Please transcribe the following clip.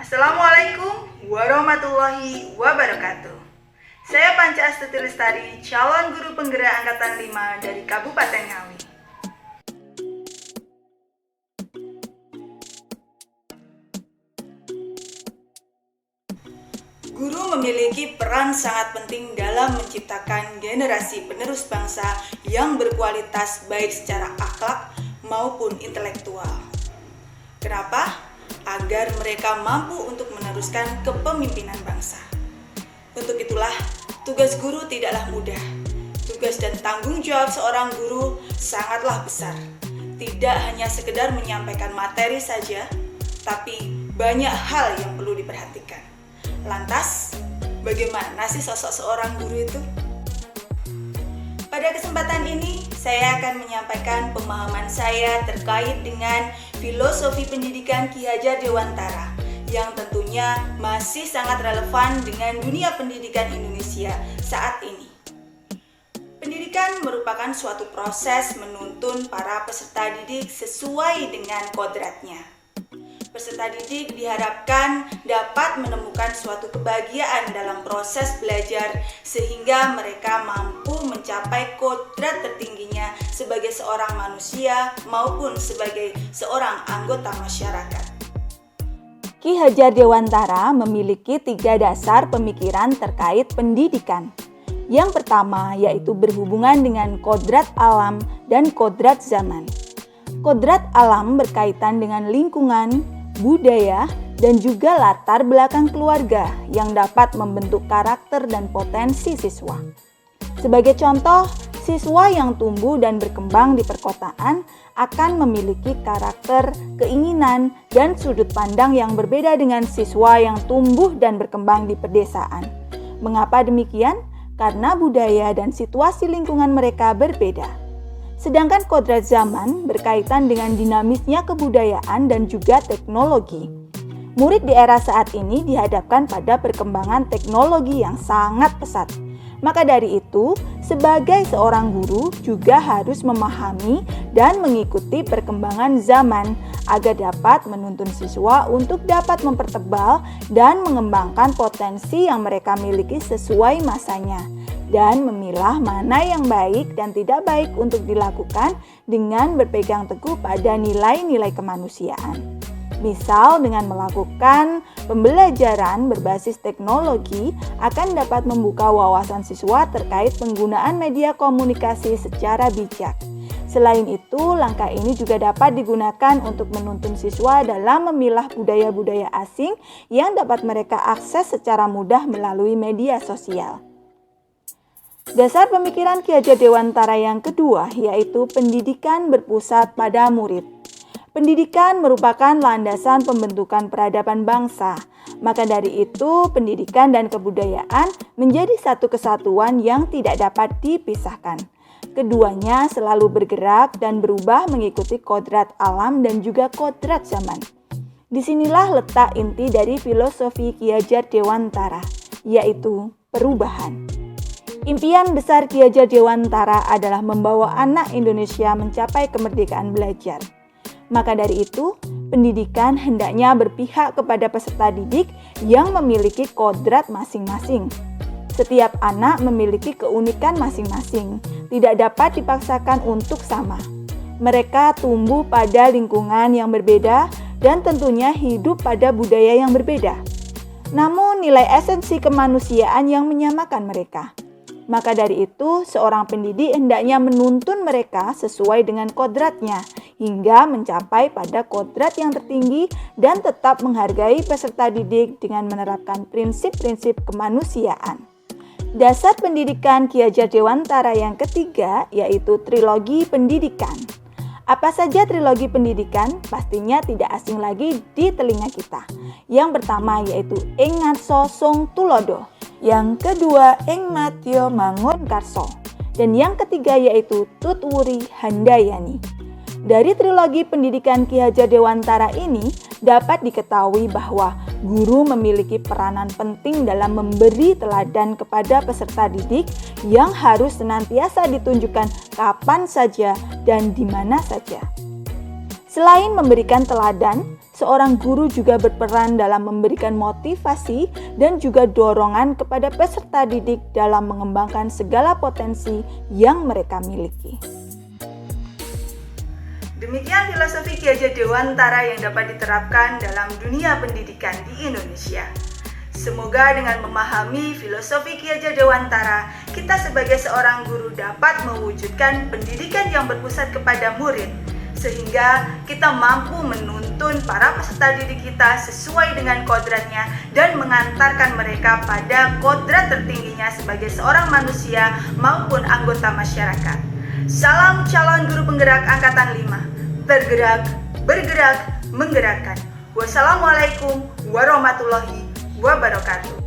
Assalamualaikum warahmatullahi wabarakatuh. Saya Panca Astuti Lestari, calon guru penggerak angkatan 5 dari Kabupaten Ngawi. Guru memiliki peran sangat penting dalam menciptakan generasi penerus bangsa yang berkualitas baik secara akhlak maupun intelektual. Kenapa? Agar mereka mampu untuk meneruskan kepemimpinan bangsa. Untuk itulah, tugas guru tidaklah mudah. Tugas dan tanggung jawab seorang guru sangatlah besar. Tidak hanya sekedar menyampaikan materi saja, tapi banyak hal yang perlu diperhatikan. Lantas, bagaimana sih sosok seorang guru itu? Pada kesempatan ini, saya akan menyampaikan pemahaman saya terkait dengan filosofi pendidikan Ki Hajar Dewantara yang tentunya masih sangat relevan dengan dunia pendidikan Indonesia saat ini. Pendidikan merupakan suatu proses menuntun para peserta didik sesuai dengan kodratnya. Peserta didik diharapkan dapat menemukan suatu kebahagiaan dalam proses belajar sehingga mereka mampu mencapai kodrat tertingginya sebagai seorang manusia maupun sebagai seorang anggota masyarakat. Ki Hajar Dewantara memiliki 3 dasar pemikiran terkait pendidikan. Yang pertama yaitu berhubungan dengan kodrat alam dan kodrat zaman. Kodrat alam berkaitan dengan lingkungan, budaya, dan juga latar belakang keluarga yang dapat membentuk karakter dan potensi siswa. Sebagai contoh, siswa yang tumbuh dan berkembang di perkotaan akan memiliki karakter, keinginan, dan sudut pandang yang berbeda dengan siswa yang tumbuh dan berkembang di pedesaan. Mengapa demikian? Karena budaya dan situasi lingkungan mereka berbeda. Sedangkan kodrat zaman berkaitan dengan dinamisnya kebudayaan dan juga teknologi. Murid di era saat ini dihadapkan pada perkembangan teknologi yang sangat pesat. Maka dari itu, sebagai seorang guru juga harus memahami dan mengikuti perkembangan zaman agar dapat menuntun siswa untuk dapat mempertebal dan mengembangkan potensi yang mereka miliki sesuai masanya, dan memilah mana yang baik dan tidak baik untuk dilakukan dengan berpegang teguh pada nilai-nilai kemanusiaan. Misal dengan melakukan pembelajaran berbasis teknologi akan dapat membuka wawasan siswa terkait penggunaan media komunikasi secara bijak. Selain itu, langkah ini juga dapat digunakan untuk menuntun siswa dalam memilah budaya-budaya asing yang dapat mereka akses secara mudah melalui media sosial. Dasar pemikiran Ki Hajar Dewantara yang kedua yaitu pendidikan berpusat pada murid. Pendidikan merupakan landasan pembentukan peradaban bangsa. Maka dari itu, pendidikan dan kebudayaan menjadi satu kesatuan yang tidak dapat dipisahkan. Keduanya selalu bergerak dan berubah mengikuti kodrat alam dan juga kodrat zaman. Disinilah letak inti dari filosofi Ki Hajar Dewantara, yaitu perubahan. Impian besar Ki Hajar Dewantara adalah membawa anak Indonesia mencapai kemerdekaan belajar. Maka dari itu, pendidikan hendaknya berpihak kepada peserta didik yang memiliki kodrat masing-masing. Setiap anak memiliki keunikan masing-masing, tidak dapat dipaksakan untuk sama. Mereka tumbuh pada lingkungan yang berbeda dan tentunya hidup pada budaya yang berbeda. Namun nilai esensi kemanusiaan yang menyamakan mereka. Maka dari itu, seorang pendidik hendaknya menuntun mereka sesuai dengan kodratnya hingga mencapai pada kodrat yang tertinggi dan tetap menghargai peserta didik dengan menerapkan prinsip-prinsip kemanusiaan. Dasar pendidikan Ki Hajar Dewantara yang ketiga yaitu trilogi pendidikan. Apa saja trilogi pendidikan? Pastinya tidak asing lagi di telinga kita. Yang pertama yaitu Ing Ngarso Sung Tulodo. Yang kedua Ing Matyo Mangun Karso. Dan yang ketiga yaitu Tutwuri Handayani. Dari trilogi pendidikan Ki Hajar Dewantara ini dapat diketahui bahwa guru memiliki peranan penting dalam memberi teladan kepada peserta didik yang harus senantiasa ditunjukkan kapan saja dan di mana saja. Selain memberikan teladan, seorang guru juga berperan dalam memberikan motivasi dan juga dorongan kepada peserta didik dalam mengembangkan segala potensi yang mereka miliki. Demikian filosofi Ki Hajar Dewantara yang dapat diterapkan dalam dunia pendidikan di Indonesia. Semoga dengan memahami filosofi Ki Hajar Dewantara, kita sebagai seorang guru dapat mewujudkan pendidikan yang berpusat kepada murid, sehingga kita mampu menuntun para peserta didik kita sesuai dengan kodratnya dan mengantarkan mereka pada kodrat tertingginya sebagai seorang manusia maupun anggota masyarakat. Salam calon guru penggerak angkatan 5. Bergerak, bergerak, menggerakkan. Wassalamualaikum warahmatullahi wabarakatuh.